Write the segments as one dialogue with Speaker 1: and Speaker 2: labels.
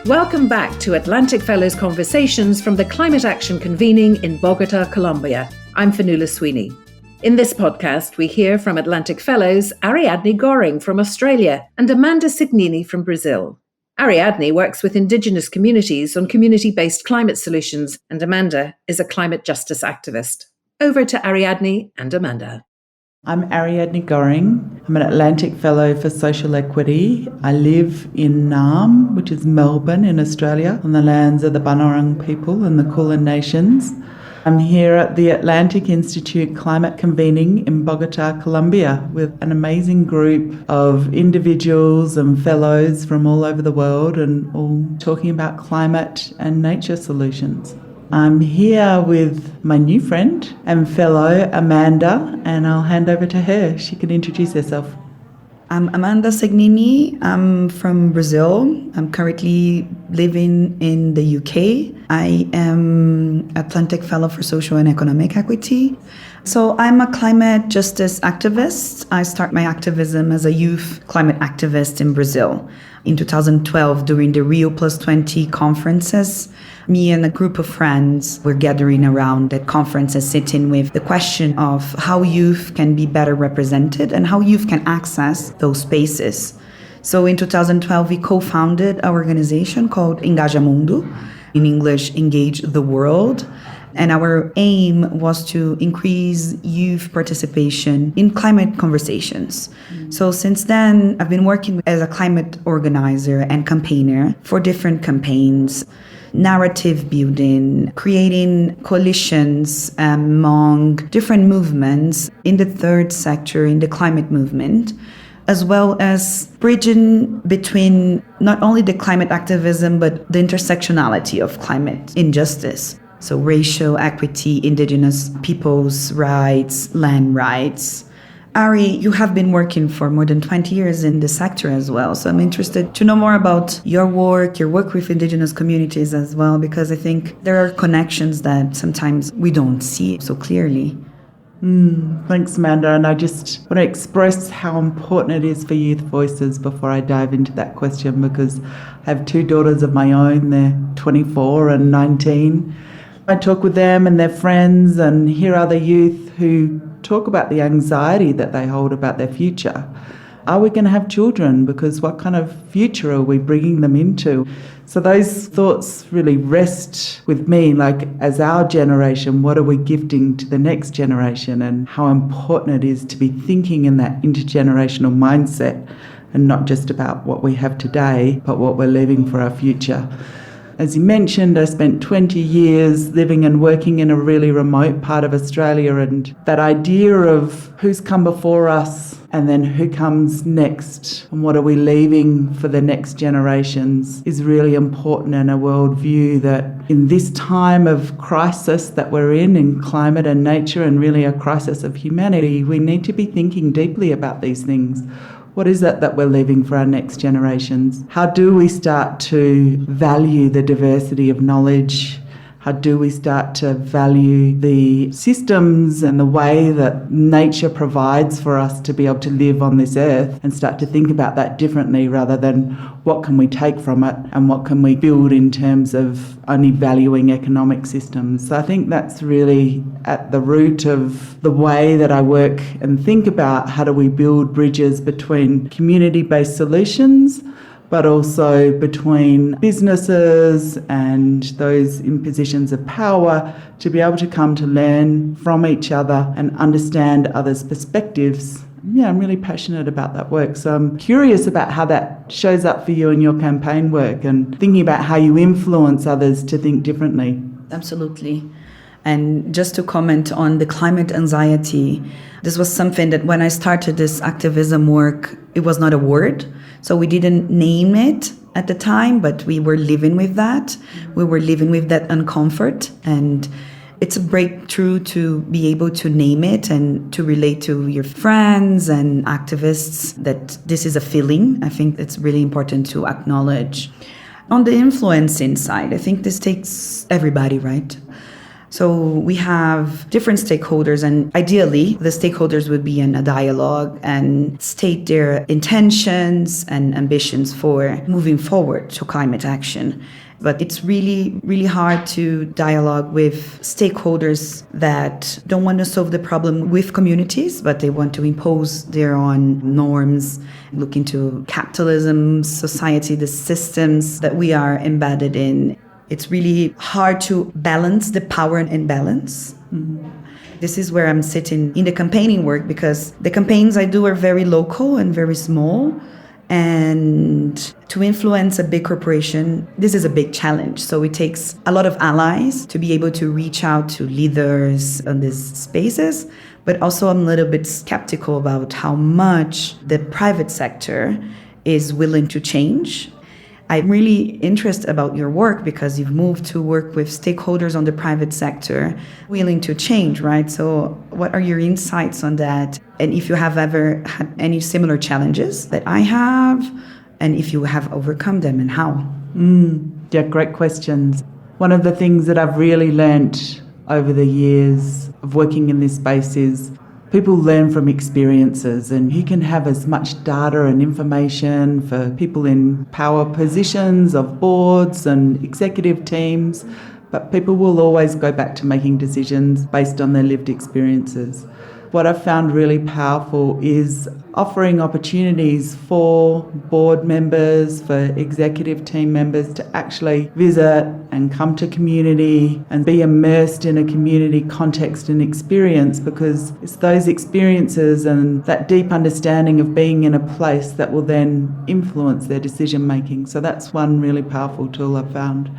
Speaker 1: Welcome back to Atlantic Fellows Conversations from the Climate Action Convening in Bogotá, Colombia. I'm Fionnuala Sweeney. In this podcast, we hear from Atlantic Fellows Ariadne Gorring from Australia and Amanda Segnini from Brazil. Ariadne works with Indigenous communities on community-based climate solutions, and Amanda is a climate justice activist. Over to Ariadne and Amanda.
Speaker 2: I'm Ariadne Gorring. I'm an Atlantic Fellow for Social Equity. I live in Naarm, which is Melbourne in Australia, on the lands of the Bunurong people and the Kulin Nations. I'm here at the Atlantic Institute Climate Convening in Bogotá, Colombia, with an amazing group of individuals and fellows from all over the world and all talking about climate and nature solutions. I'm here with my new friend and fellow, Amanda, and I'll hand over to her. She can introduce herself.
Speaker 3: I'm Amanda Segnini. I'm from Brazil. I'm currently living in the UK. I am Atlantic Fellow for Social and Economic Equity. So I'm a climate justice activist. I start my activism as a youth climate activist in Brazil. In 2012, during the Rio Plus 20 conferences, me and a group of friends were gathering around at conferences, sitting with the question of how youth can be better represented and how youth can access those spaces. So in 2012, we co-founded an organization called Engaja Mundo, in English, Engage the World. And our aim was to increase youth participation in climate conversations. So since then, I've been working as a climate organizer and campaigner for different campaigns, narrative building, creating coalitions among different movements in the third sector, in the climate movement, as well as bridging between not only the climate activism, but the intersectionality of climate injustice. So racial equity, Indigenous people's rights, land rights. Ari, you have been working for more than 20 years in this sector as well. So I'm interested to know more about your work with Indigenous communities as well, because I think there are connections that sometimes we don't see so clearly.
Speaker 2: Thanks, Amanda. And I just want to express how important it is for youth voices before I dive into that question, because I have two daughters of my own. They're 24 and 19. I talk with them and their friends and hear other youth who talk about the anxiety that they hold about their future. Are we going to have children? Because what kind of future are we bringing them into? So those thoughts really rest with me, like as our generation, what are we gifting to the next generation, and how important it is to be thinking in that intergenerational mindset and not just about what we have today, but what we're leaving for our future. As you mentioned, I spent 20 years living and working in a really remote part of Australia, and that idea of who's come before us and then who comes next and what are we leaving for the next generations is really important in a worldview that in this time of crisis that we're in climate and nature, and really a crisis of humanity, we need to be thinking deeply about these things. What is it that we're leaving for our next generations? How do we start to value the diversity of knowledge? How do we start to value the systems and the way that nature provides for us to be able to live on this earth, and start to think about that differently rather than what can we take from it and what can we build in terms of only valuing economic systems. So I think that's really at the root of the way that I work and think about how do we build bridges between community-based solutions, but also between businesses and those in positions of power, to be able to come to learn from each other and understand others' perspectives. Yeah, I'm really passionate about that work. So I'm curious about how that shows up for you in your campaign work, and thinking about how you influence others to think differently.
Speaker 3: Absolutely. And just to comment on the climate anxiety, this was something that when I started this activism work, it was not a word. So we didn't name it at the time, but we were living with that. We were living with that uncomfort. And it's a breakthrough to be able to name it and to relate to your friends and activists that this is a feeling. I think it's really important to acknowledge. On the influencing side, I think this takes everybody, right? So we have different stakeholders, and ideally the stakeholders would be in a dialogue and state their intentions and ambitions for moving forward to climate action. But it's really, really hard to dialogue with stakeholders that don't want to solve the problem with communities, but they want to impose their own norms, look into capitalism, society, the systems that we are embedded in. It's really hard to balance the power imbalance. Mm-hmm. This is where I'm sitting in the campaigning work, because the campaigns I do are very local and very small. And to influence a big corporation, this is a big challenge. So it takes a lot of allies to be able to reach out to leaders in these spaces. But also I'm a little bit skeptical about how much the private sector is willing to change. I'm really interested about your work because you've moved to work with stakeholders on the private sector willing to change, right? So what are your insights on that? And if you have ever had any similar challenges that I have, and if you have overcome them and how?
Speaker 2: Yeah, great questions. One of the things that I've really learnt over the years of working in this space is people learn from experiences, and you can have as much data and information for people in power positions of boards and executive teams, but people will always go back to making decisions based on their lived experiences. What I've found really powerful is offering opportunities for board members, for executive team members to actually visit and come to community and be immersed in a community context and experience, because it's those experiences and that deep understanding of being in a place that will then influence their decision making. So that's one really powerful tool I've found.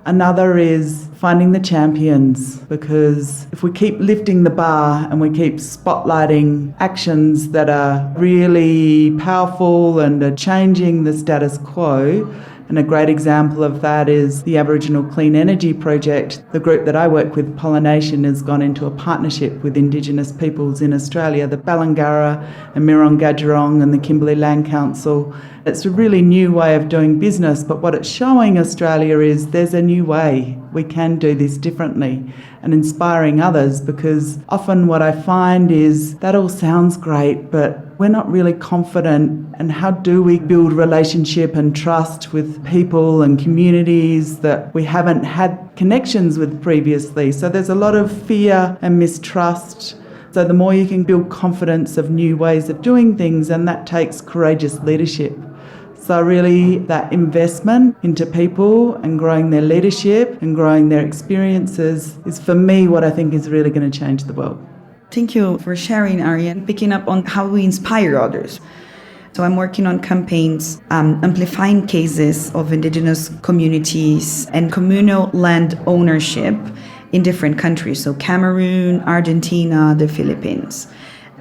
Speaker 2: Another is finding the champions, because if we keep lifting the bar and we keep spotlighting actions that are really powerful and are changing the status quo, and a great example of that is the Aboriginal Clean Energy Project. The group that I work with, Pollination, has gone into a partnership with Indigenous peoples in Australia, the Balangara and Mirong-Gadjurong and the Kimberley Land Council. It's a really new way of doing business, but what it's showing Australia is there's a new way. We can do this differently, and inspiring others, because often what I find is that all sounds great, but we're not really confident. And how do we build relationship and trust with people and communities that we haven't had connections with previously? So there's a lot of fear and mistrust. So the more you can build confidence of new ways of doing things, and that takes courageous leadership. So really that investment into people and growing their leadership and growing their experiences is, for me, what I think is really going to change the world.
Speaker 3: Thank you for sharing, Ariadne, picking up on how we inspire others. So I'm working on campaigns amplifying cases of Indigenous communities and communal land ownership in different countries. So Cameroon, Argentina, the Philippines.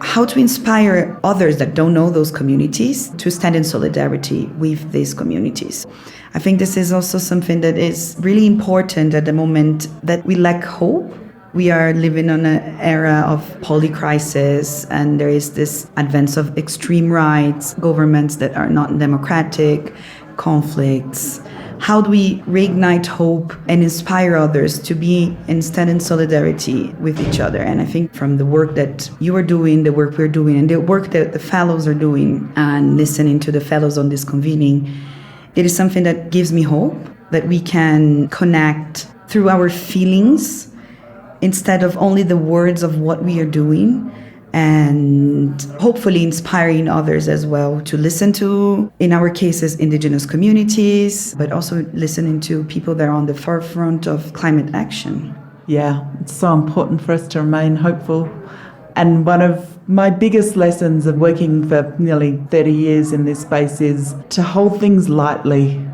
Speaker 3: How to inspire others that don't know those communities to stand in solidarity with these communities. I think this is also something that is really important at the moment, that we lack hope. We are living in an era of polycrisis, and there is this advance of extreme rights, governments that are not democratic, conflicts. How do we reignite hope and inspire others to be and stand in solidarity with each other? And I think from the work that you are doing, the work we're doing, and the work that the fellows are doing, and listening to the fellows on this convening, it is something that gives me hope that we can connect through our feelings instead of only the words of what we are doing, and hopefully inspiring others as well to listen to, in our cases, Indigenous communities, but also listening to people that are on the forefront of climate action.
Speaker 2: Yeah, it's so important for us to remain hopeful. And one of my biggest lessons of working for nearly 30 years in this space is to hold things lightly.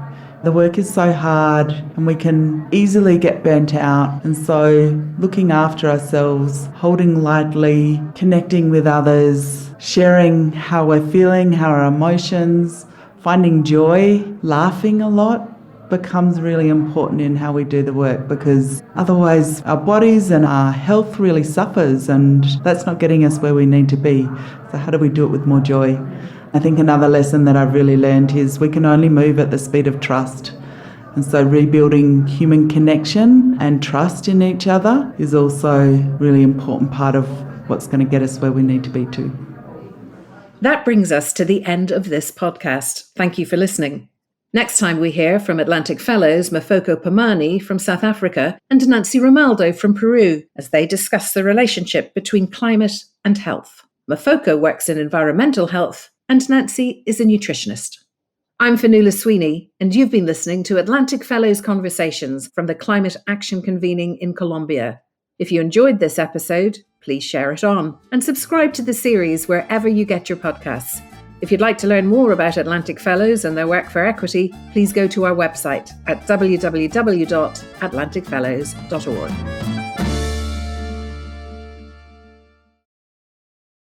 Speaker 2: The work is so hard and we can easily get burnt out. And so looking after ourselves, holding lightly, connecting with others, sharing how we're feeling, how our emotions, finding joy, laughing a lot becomes really important in how we do the work, because otherwise our bodies and our health really suffers, and that's not getting us where we need to be. So how do we do it with more joy? I think another lesson that I've really learned is we can only move at the speed of trust. And so rebuilding human connection and trust in each other is also a really important part of what's going to get us where we need to be to.
Speaker 1: That brings us to the end of this podcast. Thank you for listening. Next time we hear from Atlantic Fellows Mafoko Pamani from South Africa and Nancy Romaldo from Peru as they discuss the relationship between climate and health. Mafoko works in environmental health and Nancy is a nutritionist. I'm Fionnuala Sweeney, and you've been listening to Atlantic Fellows Conversations from the Climate Action Convening in Colombia. If you enjoyed this episode, please share it on and subscribe to the series wherever you get your podcasts. If you'd like to learn more about Atlantic Fellows and their work for equity, please go to our website at www.atlanticfellows.org.